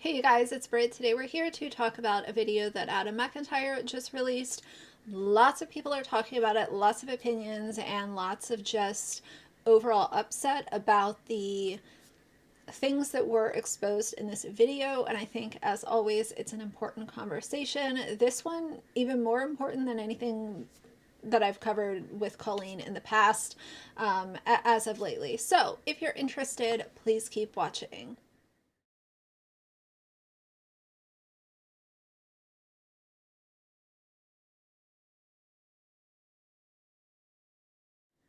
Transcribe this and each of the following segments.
Hey you guys, it's Britt. Today we're here to talk about a video that Adam McIntyre just released. Lots of people are talking about it, lots of opinions, and lots of just overall upset about the things that were exposed in this video. And I think, as always, it's an important conversation. This one, even more important than anything that I've covered with Colleen in the past, as of lately. So if you're interested, please keep watching.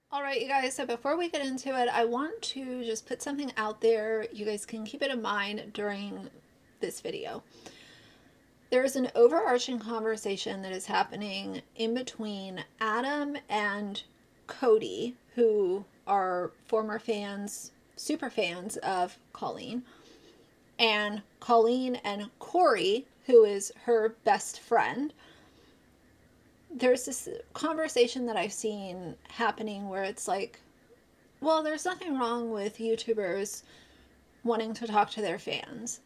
All right, you guys, so before we get into it, I want to just put something out there. You guys can keep it in mind during this video. There is an overarching conversation that is happening in between Adam and Cody, who are former fans, super fans of Colleen, and Colleen and Corey, who is her best friend. There's this conversation that I've seen happening where it's like, well, there's nothing wrong with YouTubers wanting to talk to their fans.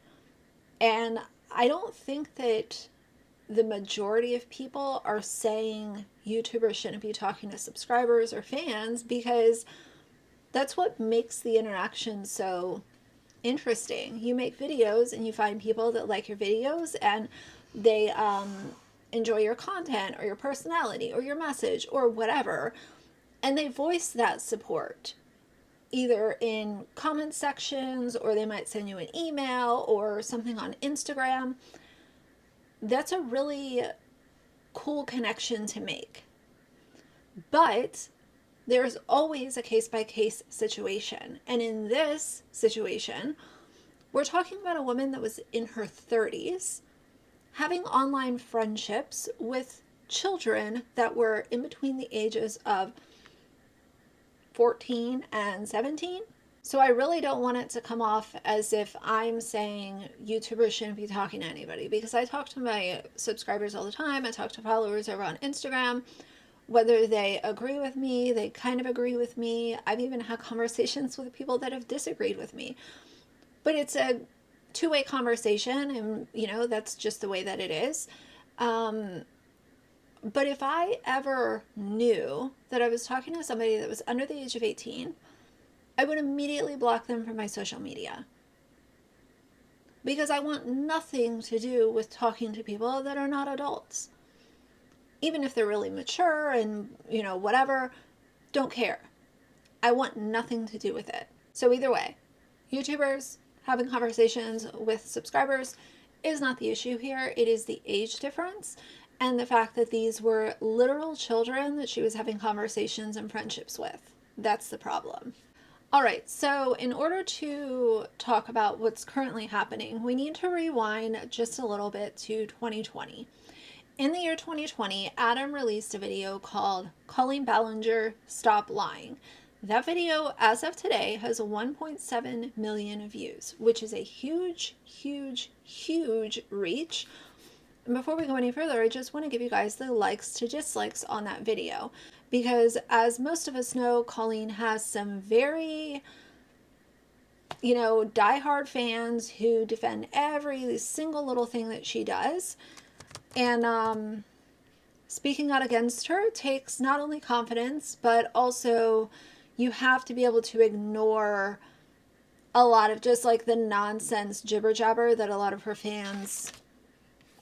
And I don't think that the majority of people are saying YouTubers shouldn't be talking to subscribers or fans, because that's what makes the interaction so interesting. You make videos and you find people that like your videos and they enjoy your content or your personality or your message or whatever, and they voice that support either in comment sections, or they might send you an email or something on Instagram. That's a really cool connection to make. But there's always a case-by-case situation. And in this situation, we're talking about a woman that was in her 30s having online friendships with children that were in between the ages of 14 and 17. So I really don't want it to come off as if I'm saying YouTubers shouldn't be talking to anybody, because I talk to my subscribers all the time. I talk to followers over on Instagram. Whether they agree with me, they kind of agree with me. I've even had conversations with people that have disagreed with me. But it's a two-way conversation, and that's just the way that it is. But if I ever knew that I was talking to somebody that was under the age of 18, I would immediately block them from my social media, because I want nothing to do with talking to people that are not adults. Even if they're really mature and whatever, don't care. I want nothing to do with it. So either way, YouTubers having conversations with subscribers is not the issue here. It is the age difference and the fact that these were literal children that she was having conversations and friendships with. That's the problem. All right, so in order to talk about what's currently happening, we need to rewind just a little bit to 2020. In the year 2020, Adam released a video called Colleen Ballinger, Stop Lying. That video, as of today, has 1.7 million views, which is a huge, huge, huge reach. And before we go any further, I just want to give you guys the likes to dislikes on that video, because as most of us know, Colleen has some very, diehard fans who defend every single little thing that she does. And speaking out against her takes not only confidence, but also you have to be able to ignore a lot of just like the nonsense jibber jabber that a lot of her fans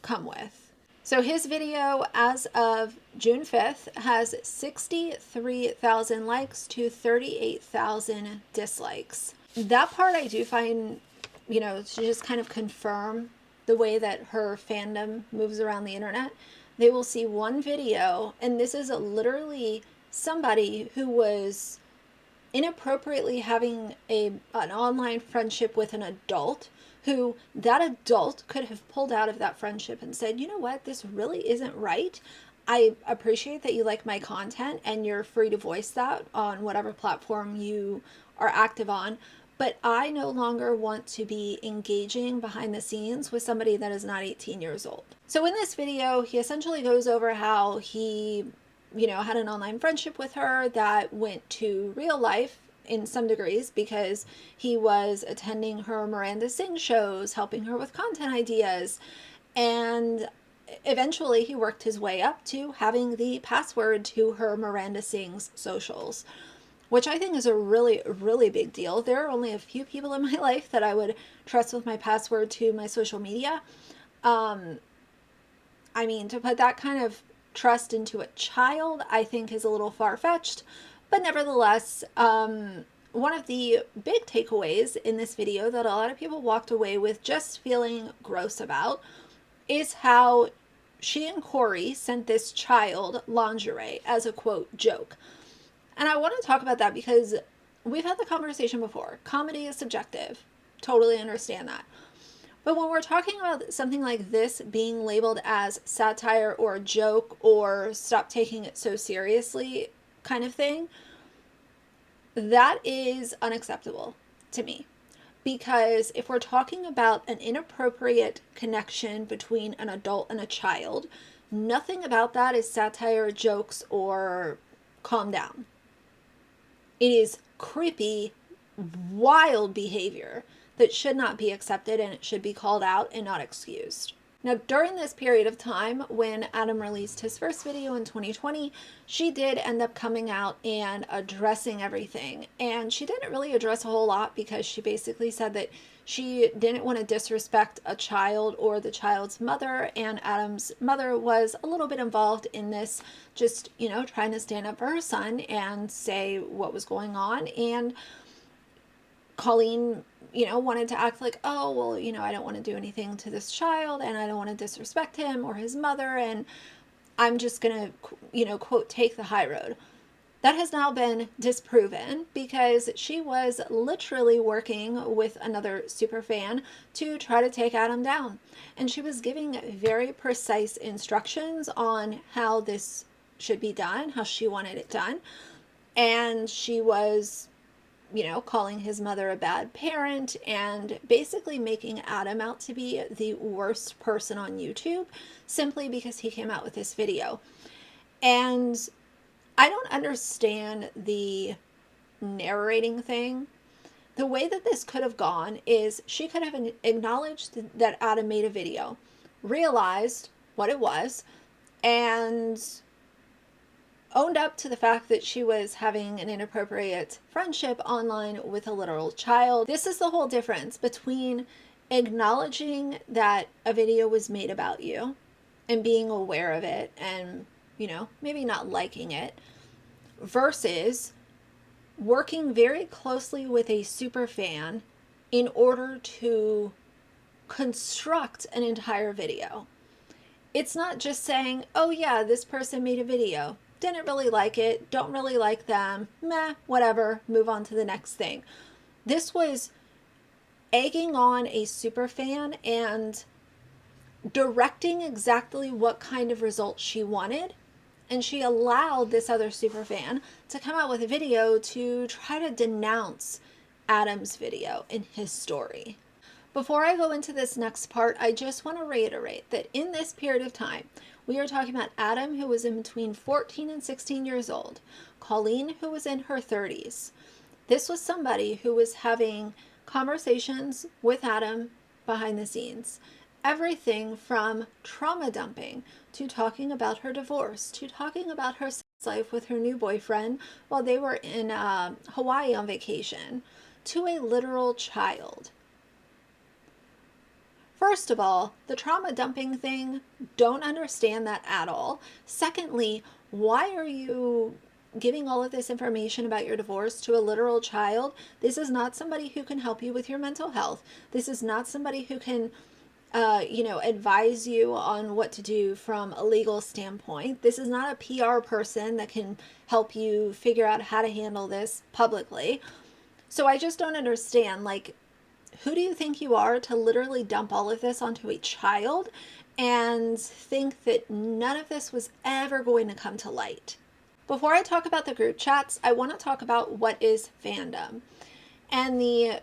come with. So his video, as of June 5th, has 63,000 likes to 38,000 dislikes. That part I do find, to just kind of confirm the way that her fandom moves around the internet. They will see one video, and this is literally somebody who was inappropriately having an online friendship with an adult, who that adult could have pulled out of that friendship and said, you know what, this really isn't right. I appreciate that you like my content and you're free to voice that on whatever platform you are active on, but I no longer want to be engaging behind the scenes with somebody that is not 18 years old. So in this video, he essentially goes over how he, had an online friendship with her that went to real life in some degrees because he was attending her Miranda Sings shows, helping her with content ideas, and eventually he worked his way up to having the password to her Miranda Sings socials, which I think is a really, really big deal. There are only a few people in my life that I would trust with my password to my social media. I mean, to put that kind of trust into a child, I think is a little far-fetched, but nevertheless, one of the big takeaways in this video that a lot of people walked away with just feeling gross about is how she and Corey sent this child lingerie as a quote joke. And I want to talk about that because we've had the conversation before. Comedy is subjective. Totally understand that. But when we're talking about something like this being labeled as satire or a joke or stop taking it so seriously kind of thing, that is unacceptable to me. Because if we're talking about an inappropriate connection between an adult and a child, nothing about that is satire, jokes, or calm down. It is creepy, wild behavior that should not be accepted, and it should be called out and not excused. Now, during this period of time when Adam released his first video in 2020, she did end up coming out and addressing everything. And she didn't really address a whole lot because she basically said that she didn't want to disrespect a child or the child's mother, and Adam's mother was a little bit involved in this, just, you know, trying to stand up for her son and say what was going on. And Colleen, you know, wanted to act like, oh, well, you know, I don't want to do anything to this child and I don't want to disrespect him or his mother, and I'm just going to, you know, quote, take the high road. That has now been disproven because she was literally working with another super fan to try to take Adam down. And she was giving very precise instructions on how this should be done, how she wanted it done. And she was, you know, calling his mother a bad parent and basically making Adam out to be the worst person on YouTube simply because he came out with this video. And I don't understand the narrating thing. The way that this could have gone is she could have acknowledged that Adam made a video, realized what it was, and owned up to the fact that she was having an inappropriate friendship online with a literal child. This is the whole difference between acknowledging that a video was made about you and being aware of it and, you know, maybe not liking it, versus working very closely with a super fan in order to construct an entire video. It's not just saying, oh yeah, this person made a video, didn't really like it, don't really like them, meh, whatever, move on to the next thing. This was egging on a super fan and directing exactly what kind of result she wanted. And she allowed this other super fan to come out with a video to try to denounce Adam's video and his story. Before I go into this next part, I just want to reiterate that in this period of time, we are talking about Adam, who was in between 14 and 16 years old, Colleen, who was in her 30s. This was somebody who was having conversations with Adam behind the scenes. Everything from trauma dumping to talking about her divorce to talking about her sex life with her new boyfriend while they were in Hawaii on vacation to a literal child. First of all, the trauma dumping thing, don't understand that at all. Secondly, why are you giving all of this information about your divorce to a literal child? This is not somebody who can help you with your mental health. This is not somebody who can you know, advise you on what to do from a legal standpoint. This is not a PR person that can help you figure out how to handle this publicly. So I just don't understand, like, who do you think you are to literally dump all of this onto a child and think that none of this was ever going to come to light? Before I talk about the group chats, I want to talk about what is fandom. And the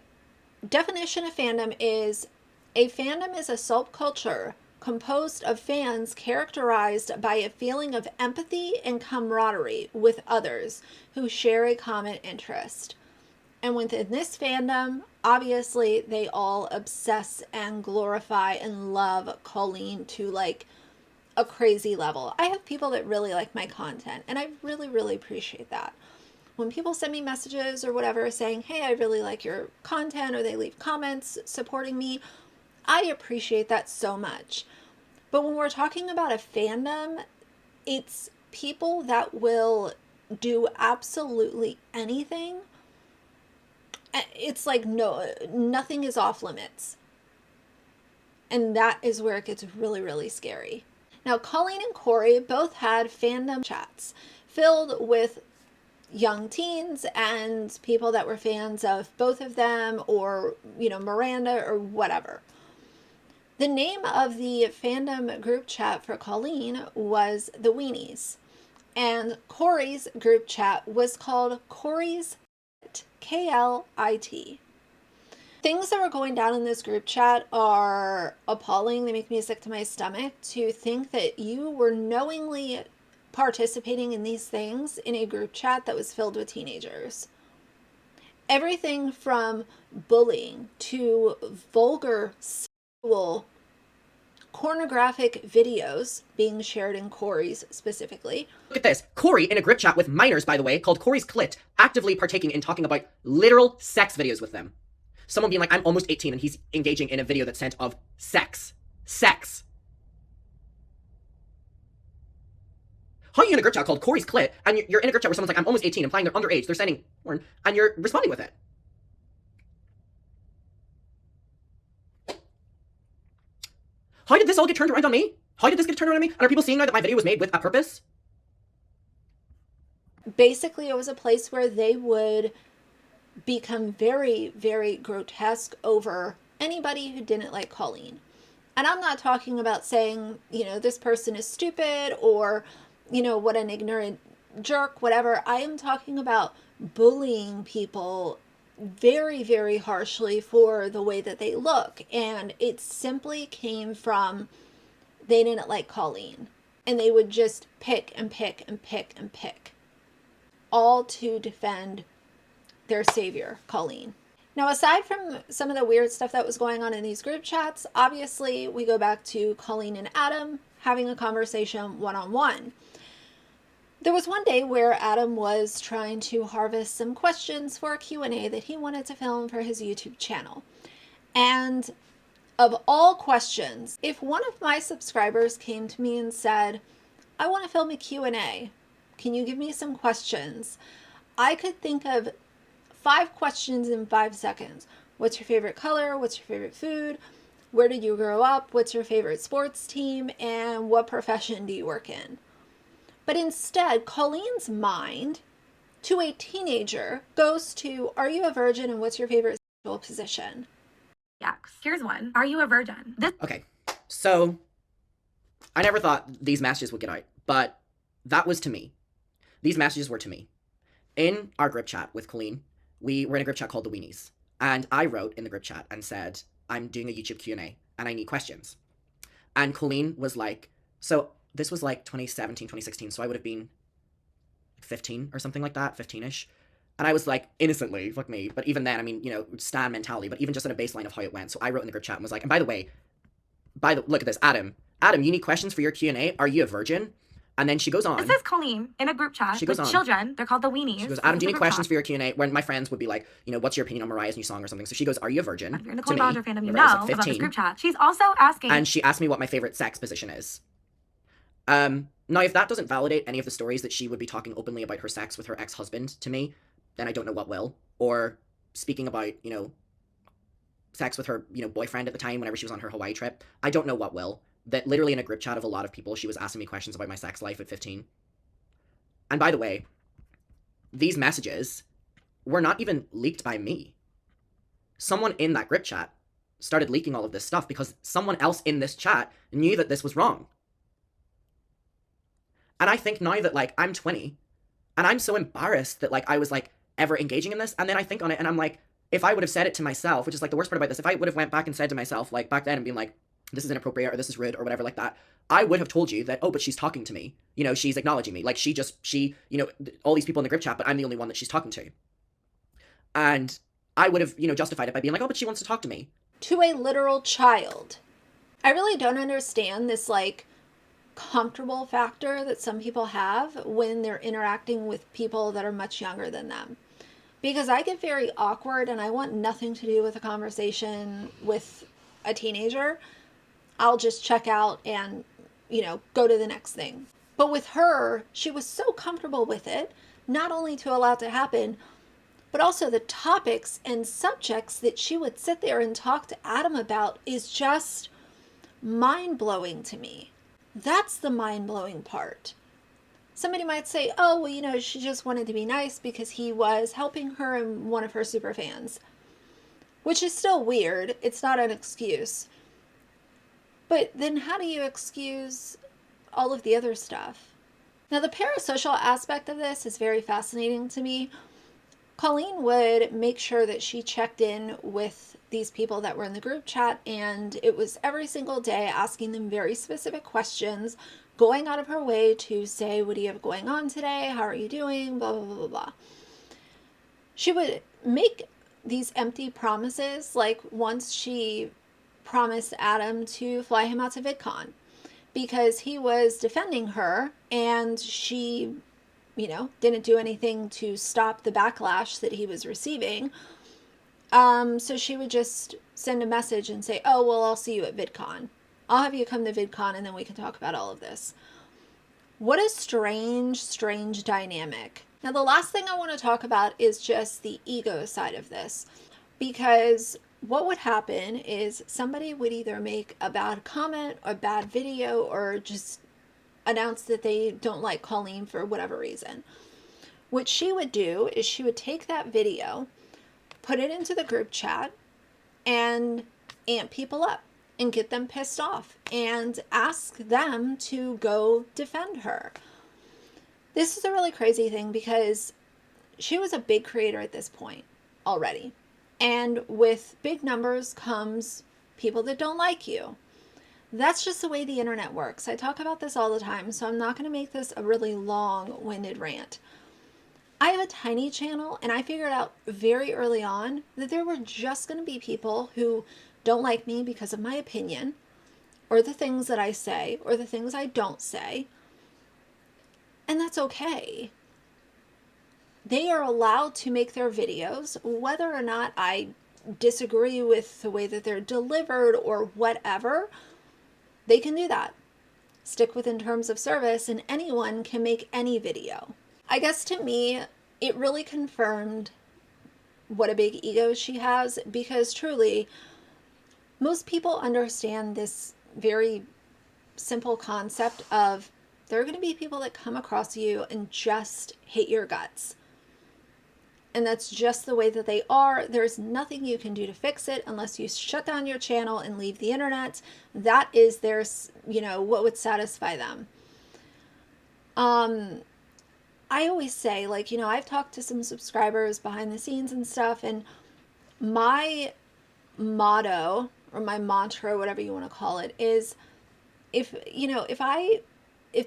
definition of fandom is: a fandom is a subculture composed of fans characterized by a feeling of empathy and camaraderie with others who share a common interest. And within this fandom, obviously, they all obsess and glorify and love Colleen to like a crazy level. I have people that really like my content, and I really, really appreciate that. When people send me messages or whatever saying, hey, I really like your content, or they leave comments supporting me, I appreciate that so much. But when we're talking about a fandom, it's people that will do absolutely anything. It's like, no, nothing is off limits. And that is where it gets really, really scary. Now, Colleen and Corey both had fandom chats filled with young teens and people that were fans of both of them, or, you know, Miranda or whatever. The name of the fandom group chat for Colleen was the Weenies, and Corey's group chat was called Corey's KLIT. Things that were going down in this group chat are appalling. They make me sick to my stomach to think that you were knowingly participating in these things in a group chat that was filled with teenagers. Everything from bullying to vulgar, sexual, pornographic videos being shared in Corey's specifically. Look at this. Corey, in a group chat with minors, by the way, called Corey's Clit, actively partaking in talking about literal sex videos with them. Someone being like, I'm almost 18, and he's engaging in a video that's sent of sex. Sex. How are you in a group chat called Corey's Clit, and you're in a group chat where someone's like, I'm almost 18, implying they're underage, they're sending porn, and you're responding with it? How did this all get turned around on me? How did this get turned around on me? And are people seeing now that my video was made with a purpose? Basically, it was a place where they would become very, very grotesque over anybody who didn't like Colleen. And I'm not talking about saying, you know, this person is stupid, or, you know, what an ignorant jerk, whatever. I am talking about bullying people very, very harshly for the way that they look. And it simply came from they didn't like Colleen. And they would just pick and pick and pick and pick, all to defend their savior, Colleen. Now, aside from some of the weird stuff that was going on in these group chats, obviously we go back to Colleen and Adam having a conversation one-on-one. There was one day where Adam was trying to harvest some questions for a Q&A that he wanted to film for his YouTube channel. And of all questions, if one of my subscribers came to me and said, I want to film a Q&A, can you give me some questions? I could think of 5 questions in 5 seconds. What's your favorite color? What's your favorite food? Where did you grow up? What's your favorite sports team? And what profession do you work in? But instead, Colleen's mind, to a teenager, goes to, are you a virgin, and what's your favorite sexual position? Yeah, here's one. Are you a virgin? Okay, so I never thought these messages would get out, but that was to me. These messages were to me. In our group chat with Colleen, we were in a group chat called The Weenies, and I wrote in the group chat and said, I'm doing a YouTube Q&A, and I need questions. And Colleen was like, so this was like 2017, 2016, so I would have been 15 or something like that, 15-ish. And I was like, innocently, fuck me. But even then, I mean, you know, stan mentality, but even just on a baseline of how it went. So I wrote in the group chat and was like, and by the way, look at this, Adam, you need questions for your Q&A? Are you a virgin? And then she goes on. This is Colleen in a group chat with children. They're called the Weenies. She goes, Adam, do you need questions for your Q&A? When my friends would be like, you know, what's your opinion on Mariah's new song or something? So she goes, are you a virgin? If you're in the Colleen Ballinger fandom, you know about this group chat. She's also asking. And she asked me what my favorite sex position is. Now, if that doesn't validate any of the stories that she would be talking openly about her sex with her ex-husband to me, then I don't know what will. Or speaking about, you know, sex with her, you know, boyfriend at the time whenever she was on her Hawaii trip. I don't know what will. That literally in a group chat of a lot of people, she was asking me questions about my sex life at 15. And by the way, these messages were not even leaked by me. Someone in that group chat started leaking all of this stuff because someone else in this chat knew that this was wrong. And I think now that, like, I'm 20, and I'm so embarrassed that, like, I was, like, ever engaging in this, and then I think on it, and I'm like, if I would have said it to myself, which is, like, the worst part about this, if I would have went back and said to myself, like, back then and been like, this is inappropriate, or this is rude, or whatever like that, I would have told you that, oh, but she's talking to me. You know, she's acknowledging me. Like, she, you know, all these people in the group chat, but I'm the only one that she's talking to. And I would have, justified it by being like, oh, but she wants to talk to me. To a literal child. I really don't understand this, like, comfortable factor that some people have when they're interacting with people that are much younger than them. Because I get very awkward and I want nothing to do with a conversation with a teenager. I'll just check out and, go to the next thing. But with her, she was so comfortable with it, not only to allow it to happen, but also the topics and subjects that she would sit there and talk to Adam about is just mind-blowing to me. That's the mind-blowing part. Somebody might say, oh, well, she just wanted to be nice because he was helping her and one of her super fans. Which is still weird. It's not an excuse. But then how do you excuse all of the other stuff? Now, the parasocial aspect of this is very fascinating to me. Colleen would make sure that she checked in with these people that were in the group chat, and it was every single day asking them very specific questions, going out of her way to say, what do you have going on today? How are you doing? Blah, blah, blah, blah, blah. She would make these empty promises, like once she promised Adam to fly him out to VidCon because he was defending her and she, didn't do anything to stop the backlash that he was receiving. So she would just send a message and say, oh, well, I'll see you at VidCon. I'll have you come to VidCon and then we can talk about all of this. What a strange, strange dynamic. Now, the last thing I want to talk about is just the ego side of this, because what would happen is somebody would either make a bad comment or bad video or just announce that they don't like Colleen for whatever reason. What she would do is she would take that video, put it into the group chat, and amp people up and get them pissed off and ask them to go defend her. This is a really crazy thing because she was a big creator at this point already. And with big numbers comes people that don't like you. That's just the way the internet works. I talk about this all the time, so I'm not going to make this a really long-winded rant. I have a tiny channel, and I figured out very early on that there were just going to be people who don't like me because of my opinion, or the things that I say, or the things I don't say. And that's okay. They are allowed to make their videos, whether or not I disagree with the way that they're delivered or whatever. They can do that. Stick within terms of service, and anyone can make any video. I guess to me, it really confirmed what a big ego she has, because truly, most people understand this very simple concept of there are going to be people that come across you and just hate your guts. And that's just the way that they are. There's nothing you can do to fix it unless you shut down your channel and leave the internet. That is their, what would satisfy them. I always say, I've talked to some subscribers behind the scenes and stuff, and my motto or my mantra, whatever you want to call it, is if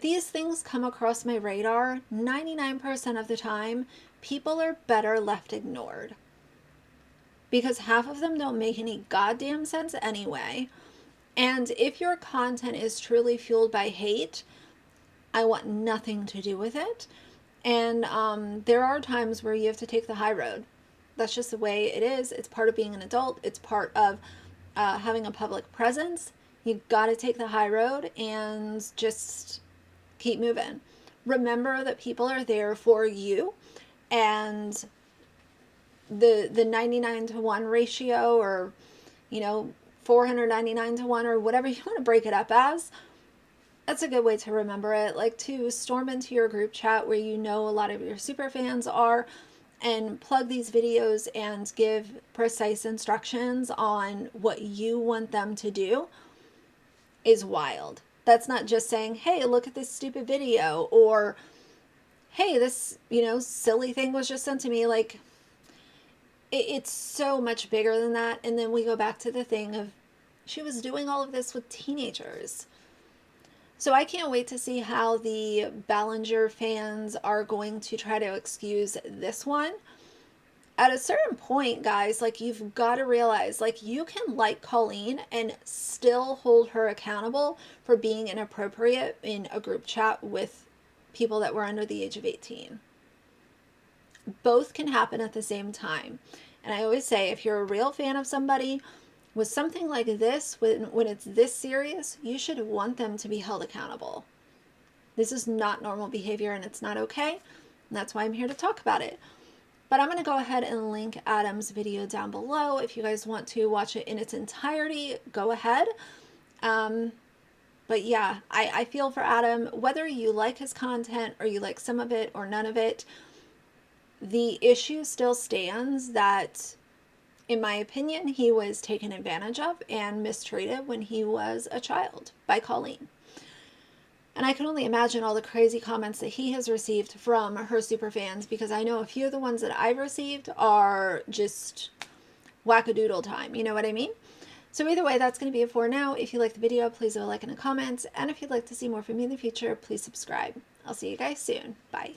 these things come across my radar, 99% of the time, people are better left ignored. Because half of them don't make any goddamn sense anyway. And if your content is truly fueled by hate, I want nothing to do with it. And there are times where you have to take the high road. That's just the way it is. It's part of being an adult. It's part of having a public presence. You got to take the high road and just keep moving. Remember that people are there for you, and the 99 to 1 ratio, or 499 to 1, or whatever you want to break it up as, that's a good way to remember it. Like, to storm into your group chat where a lot of your super fans are, and plug these videos and give precise instructions on what you want them to do is wild. That's not just saying, hey, look at this stupid video, or hey, this, silly thing was just sent to me. Like, it's so much bigger than that. And then we go back to the thing of, she was doing all of this with teenagers. So I can't wait to see how the Ballinger fans are going to try to excuse this one. at a certain point, guys, like, you've got to realize, like, you can like Colleen and still hold her accountable for being inappropriate in a group chat with people that were under the age of 18. Both can happen at the same time. And I always say, if you're a real fan of somebody, with something like this, when it's this serious, you should want them to be held accountable. This is not normal behavior and it's not okay. And that's why I'm here to talk about it. But I'm going to go ahead and link Adam's video down below. If you guys want to watch it in its entirety, go ahead. But yeah, I feel for Adam. Whether you like his content or you like some of it or none of it, the issue still stands that, in my opinion, he was taken advantage of and mistreated when he was a child by Colleen. And I can only imagine all the crazy comments that he has received from her superfans, because I know a few of the ones that I've received are just wackadoodle time. You know what I mean? So either way, that's going to be it for now. If you like the video, please leave a like and a comment. And if you'd like to see more from me in the future, please subscribe. I'll see you guys soon. Bye.